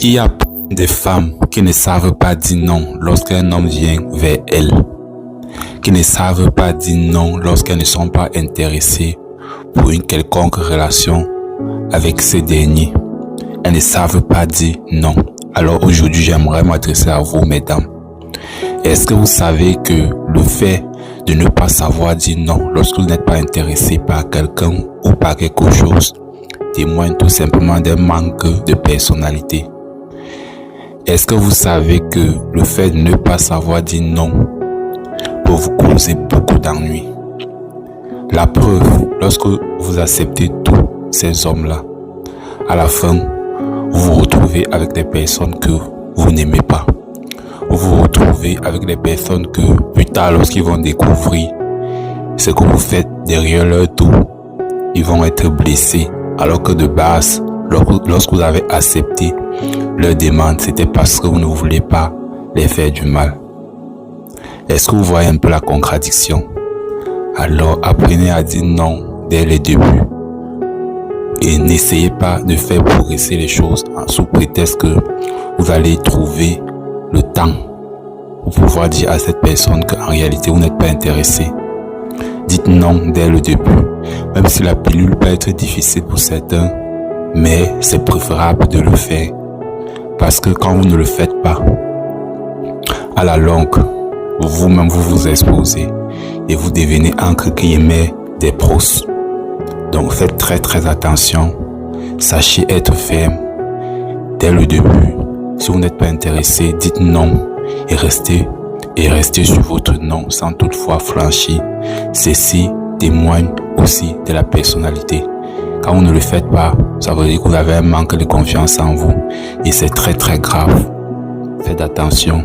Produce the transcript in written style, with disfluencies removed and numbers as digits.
Il y a des femmes qui ne savent pas dire non lorsqu'un homme vient vers elles, qui ne savent pas dire non lorsqu'elles ne sont pas intéressées pour une quelconque relation avec ces derniers. Elles ne savent pas dire non. Alors aujourd'hui, j'aimerais m'adresser à vous, mesdames. Est-ce que vous savez que le fait de ne pas savoir dire non lorsque vous n'êtes pas intéressé par quelqu'un ou par quelque chose témoigne tout simplement d'un manque de personnalité? Est-ce que vous savez que le fait de ne pas savoir dire non peut vous causer beaucoup d'ennuis? La preuve, lorsque vous acceptez tous ces hommes-là, à la fin, vous vous retrouvez avec des personnes que vous n'aimez pas. Vous vous retrouvez avec des personnes que plus tard, lorsqu'ils vont découvrir ce que vous faites derrière leur dos, ils vont être blessés. Alors que de base, lorsque vous avez accepté leur demande, c'était parce que vous ne voulez pas les faire du mal. Est-ce que vous voyez un peu la contradiction? Alors apprenez à dire non dès le début. Et n'essayez pas de faire progresser les choses sous prétexte que vous allez trouver le temps pour pouvoir dire à cette personne qu'en réalité vous n'êtes pas intéressé. Dites non dès le début, même si la pilule peut être difficile pour certains, mais c'est préférable de le faire. Parce que quand vous ne le faites pas, à la longue, vous-même vous vous exposez et vous devenez encre qui émet des brosses. Donc faites très attention, sachez être ferme dès le début. Si vous n'êtes pas intéressé, dites non et restez sur votre non sans toutefois flanchir. Ceci témoigne aussi de la personnalité. Quand vous ne le faites pas, ça veut dire que vous avez un manque de confiance en vous et c'est très grave. Faites attention.